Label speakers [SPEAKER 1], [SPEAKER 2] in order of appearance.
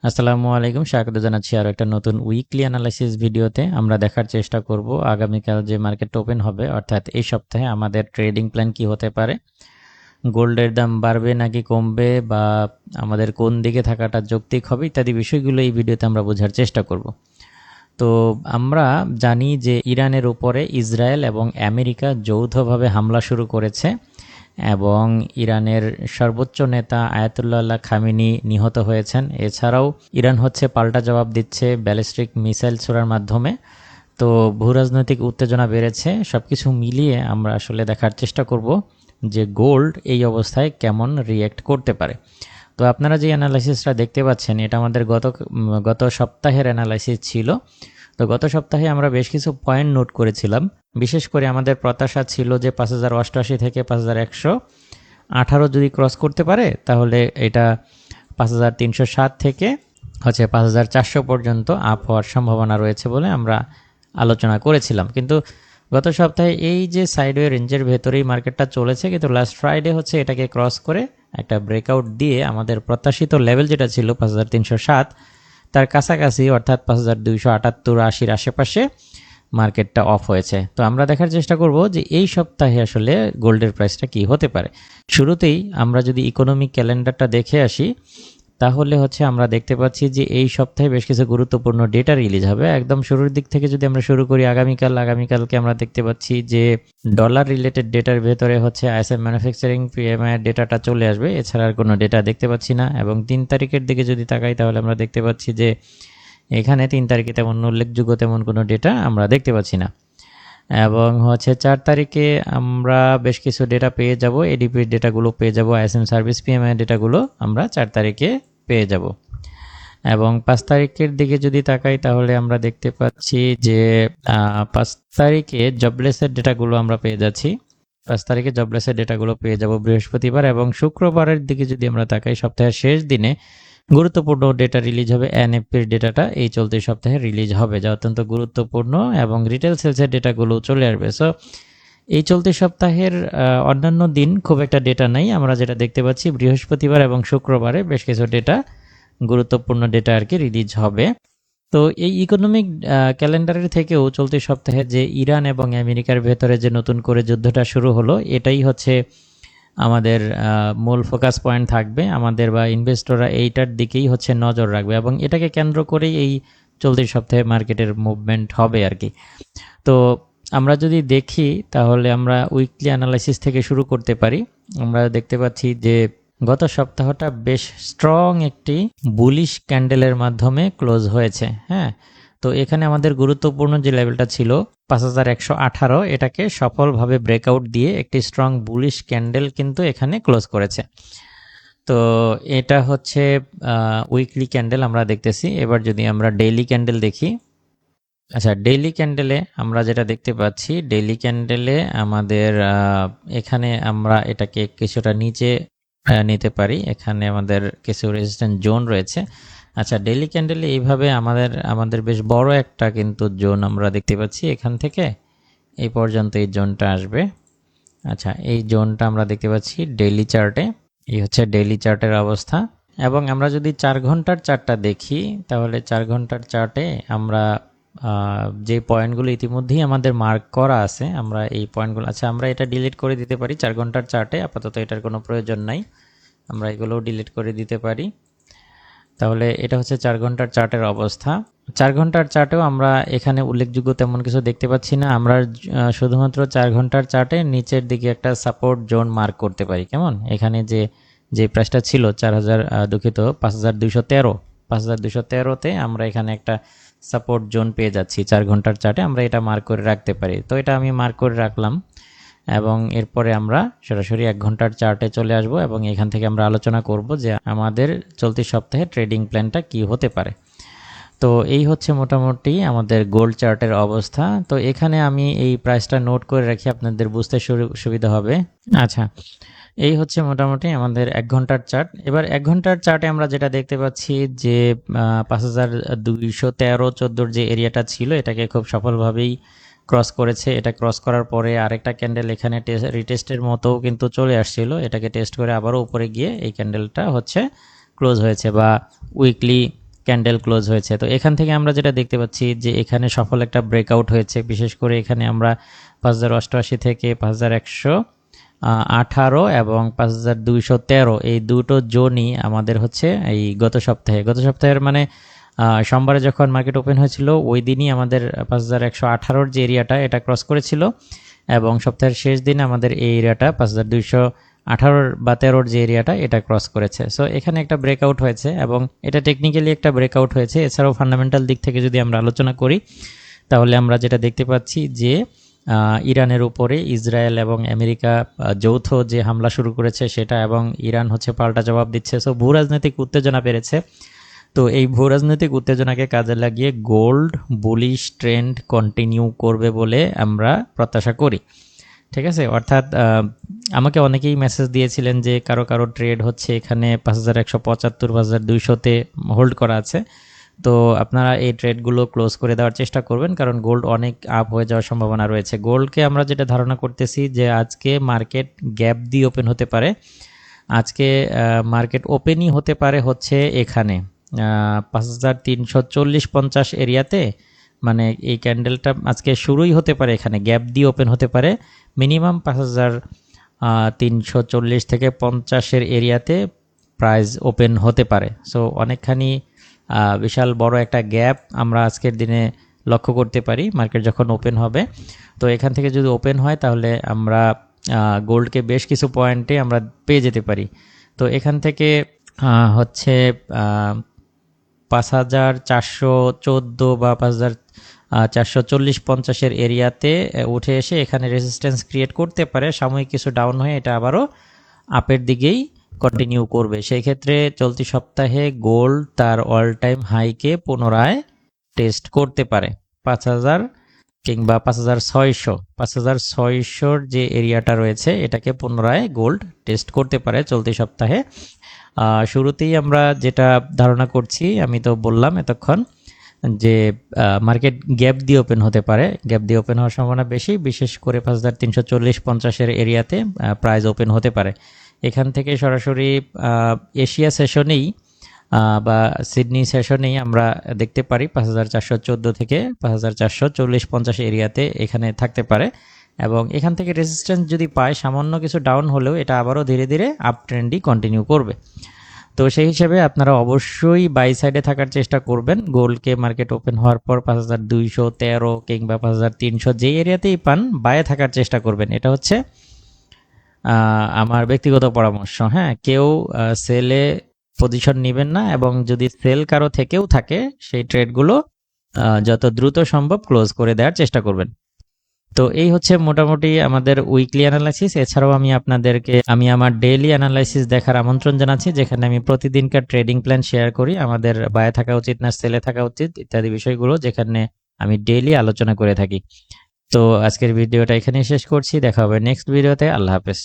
[SPEAKER 1] আসসালামু আলাইকুম, স্বাগত জানাচ্ছি আরো একটা নতুন উইকলি অ্যানালাইসিস ভিডিওতে। আমরা দেখার চেষ্টা করব আগামীকাল যে মার্কেট ওপেন হবে, অর্থাৎ এই সপ্তাহে আমাদের ট্রেডিং প্ল্যান কি হতে পারে। গোল্ডের দাম বাড়বে নাকি কমবে, বা আমাদের কোন দিকে থাকাটা যৌক্তিক হবে, ইত্যাদি বিষয়গুলো এই ভিডিওতে আমরা বোঝার চেষ্টা করব। তো আমরা জানি যে ইরানের উপরে ইসরায়েল এবং আমেরিকা যৌথভাবে হামলা শুরু করেছে এবং ইরানের সর্বোচ্চ নেতা আয়াতুল্লাহ খামেনি নিহত হয়েছেন। এছাড়াও ইরান পাল্টা জবাব দিচ্ছে ব্যালিস্টিক মিসাইল ছোড়ার মাধ্যমে। তো ভূরাজনৈতিক উত্তেজনা বেড়েছে। সবকিছু মিলিয়ে আমরা আসলে দেখার চেষ্টা করব যে গোল্ড এই অবস্থায় কেমন রিয়্যাক্ট করতে পারে। তো আপনারা যে অ্যানালাইসিসটা দেখতে পাচ্ছেন, এটা আমাদের গত সপ্তাহের অ্যানালাইসিস ছিল। তো গত সপ্তাহে আমরা বেশ কিছু পয়েন্ট নোট করেছিলাম। বিশেষ করে আমাদের প্রত্যাশা ছিল যে 5088 থেকে 5118 যদি ক্রস করতে পারে, তাহলে এটা 5307 থেকে 5400 পর্যন্ত আপ হওয়ার সম্ভাবনা রয়েছে বলে আমরা আলোচনা করেছিলাম। কিন্তু গত সপ্তাহে এই যে সাইডওয়ে রেঞ্জের ভেতরেই মার্কেটটা চলেছে, কিন্তু লাস্ট ফ্রাইডে এটাকে ক্রস করে একটা ব্রেকআউট দিয়ে আমাদের প্রত্যাশিত লেভেল যেটা ছিল 5307 তার কাছাকাছি, অর্থাৎ 5278-80 আশেপাশে মার্কেটটা অফ হয়েছে। তো আমরা দেখার চেষ্টা করব যে এই সপ্তাহে আসলে গোল্ডের প্রাইসটা কি হতে পারে। শুরুতেই আমরা যদি ইকোনমিক ক্যালেন্ডারটা দেখে আসি, তাহলে আমরা দেখতে পাচ্ছি যে এই সপ্তাহে বেশ কিছু গুরুত্বপূর্ণ ডেটা রিলিজ হবে। একদম শুরুর দিক থেকে যদি আমরা শুরু করি, আগামীকালকে আমরা দেখতে পাচ্ছি যে ডলার রিলেটেড ডেটার ভেতরে আইএসএম ম্যানুফ্যাকচারিং পিএমআই এর ডেটাটা চলে আসবে। এছাড়া আর কোনো ডেটা দেখতে পাচ্ছি না। এবং 3 তারিখের দিকে যদি তাকাই, তাহলে আমরা দেখতে পাচ্ছি যে এখানে 3 তারিখে তেমন উল্লেখযোগ্য তেমন কোনো ডেটা আমরা দেখতে পাচ্ছি না। এবং 4 তারিখে আমরা বেশ কিছু ডেটা পেয়ে যাব, এডিপির ডেটাগুলো পেয়ে যাব, আইএসএম সার্ভিস পিএমআই ডেটাগুলো আমরা 4 তারিখে পেয়ে যাব। এবং 5 তারিখের দিকে যদি তাকাই, তাহলে আমরা দেখতে পাচ্ছি যে 5 তারিখে জবলেসের ডেটাগুলো আমরা পেয়ে যাচ্ছি। 5 তারিখে জবলেসের ডেটাগুলো পেয়ে যাব বৃহস্পতিবার। এবং শুক্রবারের দিকে যদি আমরা তাকাই, সপ্তাহের শেষ দিনে গুরুত্বপূর্ণ ডেটা রিলিজ হবে। এনএফপির ডেটাটা এই চলতি সপ্তাহে রিলিজ হবে, যা অত্যন্ত গুরুত্বপূর্ণ, এবং রিটেল সেলসের ডেটাগুলো চলে আসবে। সো এই চলতি সপ্তাহের অন্যান্য দিন খুব একটা ডেটা নাই। আমরা যেটা দেখতে পাচ্ছি, বৃহস্পতিবার এবং শুক্রবারে বেশ কিছু ডেটা, গুরুত্বপূর্ণ ডেটা আর কি রিলিজ হবে। তো এই ইকোনমিক ক্যালেন্ডারের থেকেও চলতি সপ্তাহে যে ইরান এবং আমেরিকার ভেতরে যে নতুন করে যুদ্ধটা শুরু হলো, এটাই আমাদের মূল ফোকাস পয়েন্ট থাকবে। আমাদের বা ইনভেস্টররা এইটার দিকেই নজর রাখবে, এবং এটাকে কেন্দ্র করেই এই চলতি সপ্তাহে মার্কেটের মুভমেন্ট হবে আর কি। তো আমরা যদি দেখি, তাহলে আমরা উইকলি অ্যানালাইসিস থেকে শুরু করতে পারি। আমরা দেখতে পাচ্ছি যে গত সপ্তাহটা বেশ স্ট্রং একটি বুলিশ ক্যান্ডেলের মাধ্যমে ক্লোজ হয়েছে। হ্যাঁ, তো এখানে আমাদের গুরুত্বপূর্ণ যে লেভেলটা ছিল 5118, এটাকে সফলভাবে ব্রেকআউট দিয়ে একটি স্ট্রং বুলিশ ক্যান্ডেল কিন্তু এখানে ক্লোজ করেছে। তো এটা উইকলি ক্যান্ডেল আমরা দেখতেছি। এবার যদি আমরা ডেইলি ক্যান্ডেল দেখি, আচ্ছা, ডেইলি ক্যান্ডেলে আমরা যেটা দেখতে পাচ্ছি, ডেইলি ক্যান্ডেলে আমাদের এখানে আমরা এটাকে কিছুটা নিচে নিতে পারি। এখানে আমাদের কিছু রেজিস্ট্যান্স জোন রয়েছে। আচ্ছা, ডেইলি ক্যান্ডেলে এইভাবে আমাদের বেশ বড় একটা কিন্তু জোন আমরা দেখতে পাচ্ছি। এখান থেকে এই পর্যন্ত এই জোনটা আসবে। আচ্ছা, এই জোনটা আমরা দেখতে পাচ্ছি ডেইলি চার্টে। এই ডেইলি চার্টের অবস্থা। এবং আমরা যদি 4 ঘন্টার চার্টটা দেখি, তাহলে 4 ঘন্টার চার্টে আমরা যে পয়েন্টগুলো ইতিমধ্যেই আমাদের মার্ক করা আছে, আমরা এই পয়েন্টগুলো, আচ্ছা, আমরা এটা ডিলিট করে দিতে পারি 4 ঘন্টার চার্টে। আপাতত এটার কোনো প্রয়োজন নাই, আমরা এগুলোও ডিলিট করে দিতে পারি। তাহলে এটা 4 ঘন্টার চার্টের অবস্থা। 4 ঘন্টার চার্টেও আমরা এখানে উল্লেখযোগ্য তেমন কিছু দেখতে পাচ্ছি না। আমরা শুধুমাত্র 4 ঘন্টার চার্টে নিচের দিকে একটা সাপোর্ট জোন মার্ক করতে পারি। কেমন, এখানে যে প্রাইসটা ছিল 5213তে আমরা এখানে একটা সাপোর্ট জোন পেয়ে যাচ্ছি 4 ঘন্টার চার্টে। আমরা এটা মার্ক করে রাখতে পারি। তো এটা আমি মার্ক করে রাখলাম, এবং এরপরে আমরা সরাসরি 1 ঘন্টার চার্টে চলে আসব, এবং এখান থেকে আমরা আলোচনা করব যে আমাদের চলতি সপ্তাহে ট্রেডিং প্ল্যানটা কি হতে পারে। তো এই মোটামুটি আমাদের গোল্ড চার্টের অবস্থা। তো এখানে আমি এই প্রাইসটা নোট করে রাখি, আপনাদের বুঝতে সুবিধা হবে। আচ্ছা, এই মোটামুটি আমাদের 1 ঘন্টার চার্ট। এবার 1 ঘন্টার চার্টে আমরা যেটা দেখতে পাচ্ছি যে 5213-14 যে এরিয়াটা ছিল, এটাকে খুব সফলভাবেই ক্রস করেছে। এটা ক্রস করার পরে আরেকটা ক্যান্ডেল এখানে রিটেস্টের মতো কিন্তু চলে আসছিল। এটাকে টেস্ট করে আবারও উপরে গিয়ে এই ক্যান্ডেলটা ক্লোজ হয়েছে, বা উইকলি ক্যান্ডেল ক্লোজ হয়েছে। তো এখান থেকে আমরা যেটা দেখতে পাচ্ছি যে এখানে সফল একটা ব্রেকআউট হয়েছে, বিশেষ করে এখানে আমরা 5088 থেকে 5118 এবং 5213 এই দুটো জোনই আমাদের হচ্ছে এই গত সপ্তাহের মানে সোমবারে যখন মার্কেট ওপেন হয়েছিল ওই দিনই আমাদের 5118 যে এরিয়াটা এটা ক্রস করেছিল, এবং সপ্তাহের শেষ দিনে আমাদের এই এরিয়াটা 5218 বা 13 যে এরিয়াটা এটা ক্রস করেছে। সো এখানে একটা ব্রেকআউট হয়েছে এবং এটা টেকনিক্যালি একটা ব্রেকআউট হয়েছে। এছাড়াও ফান্ডামেন্টাল দিক থেকে যদি আমরা আলোচনা করি তাহলে আমরা যেটা দেখতে পাচ্ছি যে ইরানের উপরে ইসরায়েল এবং আমেরিকা যৌথ যে হামলা শুরু করেছে সেটা, এবং ইরান হচ্ছে পাল্টা জবাব দিচ্ছে। সো ভূ রাজনৈতিক উত্তেজনা বেড়েছে। তো এই ভূ রাজনৈতিক উত্তেজনাকে কাজে লাগিয়ে গোল্ড বুলিশ ট্রেন্ড কন্টিনিউ করবে বলে আমরা প্রত্যাশা করি। ঠিক আছে, অর্থাৎ আমাকে অনেকেই মেসেজ দিয়েছিলেন যে কারো কারো ট্রেড হচ্ছে এখানে 5175 5200-তে হোল্ড করা আছে। তো আপনারা এই ট্রেডগুলো ক্লোজ করে দেওয়ার চেষ্টা করবেন, কারণ গোল্ড অনেক আপ হয়ে যাওয়ার সম্ভাবনা রয়েছে। গোল্ডকে আমরা যেটা ধারণা করতেছি যে আজকে মার্কেট গ্যাপ দিয়ে ওপেন হতে পারে। আজকে মার্কেট ওপেনই হতে পারে হচ্ছে এখানে 5340-50 এরিয়াতে, মানে এই ক্যান্ডেলটা আজকে শুরুই হতে পারে এখানে গ্যাপ দিয়ে ওপেন হতে পারে মিনিমাম 5340 থেকে 50-এর এরিয়াতে প্রাইস ওপেন হতে পারে। সো অনেকখানি বিশাল বড় একটা গ্যাপ আমরা আজকের দিনে লক্ষ্য করতে পারি মার্কেট যখন ওপেন হবে। তো এখান থেকে যদি ওপেন হয় তাহলে আমরা গোল্ডকে বেশ কিছু পয়েন্টে আমরা পেয়ে যেতে পারি। তো এখান থেকে হচ্ছে 5414 বা 5440-50-এর এরিয়াতে উঠে এসে এখানে রেজিস্ট্যান্স ক্রিয়েট করতে পারে। সাময়িক কিছু ডাউন হয়ে এটা আবারও আপের দিকেই কন্টিনিউ করবে। সেই ক্ষেত্রে চলতি সপ্তাহে গোল্ড তার অল টাইম হাইকে পুনরায় টেস্ট করতে পারে 5000 কিংবা 5600 যে এরিয়াটা রয়েছে এটাকে পুনরায় গোল্ড টেস্ট করতে পারে চলতি সপ্তাহে। শুরুতেই আমরা যেটা ধারণা করছি, আমি তো বললাম এতক্ষণ যে মার্কেট গ্যাপ দিয়ে ওপেন হতে পারে, গ্যাপ দিয়ে ওপেন হওয়ার সম্ভাবনা বেশি, বিশেষ করে 5340-50-এর এরিয়াতে প্রাইস ওপেন হতে পারে। এখান থেকে সরাসরি এশিয়া সেশনেই বা সিডনি সেশনেই আমরা দেখতে পারি 5414 থেকে 5440-50 এরিয়াতে এখানে থাকতে পারে, এবং এখান থেকে রেজিস্ট্যান্স যদি পায় সামান্য কিছু ডাউন হলেও এটা আবারও ধীরে ধীরে আপ ট্রেন্ডই কন্টিনিউ করবে। তো সেই হিসেবে আপনারা অবশ্যই বাই সাইডে থাকার চেষ্টা করবেন। গোল্ডকে মার্কেট ওপেন হওয়ার পর 5213 কিংবা 5300 যে এরিয়াতেই পান বায়ে থাকার চেষ্টা করবেন। এটা হচ্ছে আমার ব্যক্তিগত পরামর্শ। হ্যাঁ, কেউ সেলে পজিশন নেবেন না, এবং যদি সেল কারো থেকেও থাকে সেই ট্রেডগুলো যত দ্রুত সম্ভব ক্লোজ করে দেওয়ার চেষ্টা করবেন। তো এই হচ্ছে মোটামুটি আমাদের উইকলি অ্যানালাইসিস। এছাড়াও আমি আমার ডেইলি অ্যানালাইসিস দেখার আমন্ত্রণ জানাচ্ছি, যেখানে আমি প্রতিদিনকার ট্রেডিং প্ল্যান শেয়ার করি, আমাদের বায়ে থাকা উচিত না সেলে থাকা উচিত ইত্যাদি বিষয়গুলো, যেখানে আমি ডেইলি আলোচনা করে থাকি। তো আজকের ভিডিওটা এখানেই শেষ করছি, দেখা হবে নেক্সট ভিডিওতে। আল্লাহ হাফেজ।